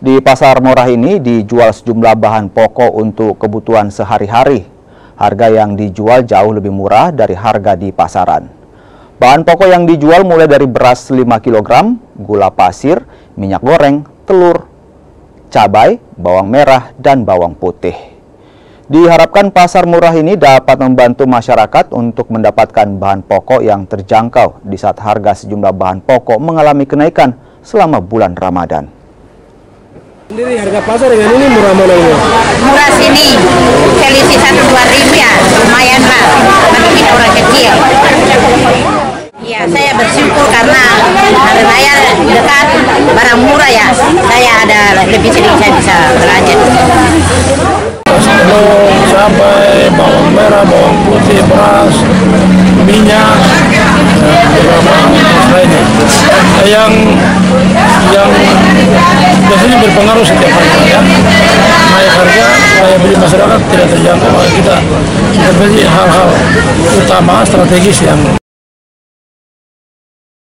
Di pasar murah ini dijual sejumlah bahan pokok untuk kebutuhan sehari-hari. Harga yang dijual jauh lebih murah dari harga di pasaran. Bahan pokok yang dijual mulai dari beras 5 kg, gula pasir, minyak goreng, telur, cabai, bawang merah, dan bawang putih. Diharapkan pasar murah ini dapat membantu masyarakat untuk mendapatkan bahan pokok yang terjangkau di saat harga sejumlah bahan pokok mengalami kenaikan selama bulan Ramadan. Sendiri harga pasar dengan ini murah mana ini? Murah sini, selisih 1-2 ribu ya, lumayan lah bagi kita orang kecil. Ya, saya bersyukur karena hari raya dekat, barang murah ya, saya ada lebih sedikit saya bisa belanja. Telur, cabai, bawang merah, bawang putih, beras, minyak, beberapa lainnya. Yang biasanya berpengaruh setiap hari ya. Naik harga, daya beli masyarakat tidak terjangkau. Kita beli hal-hal utama strategis yang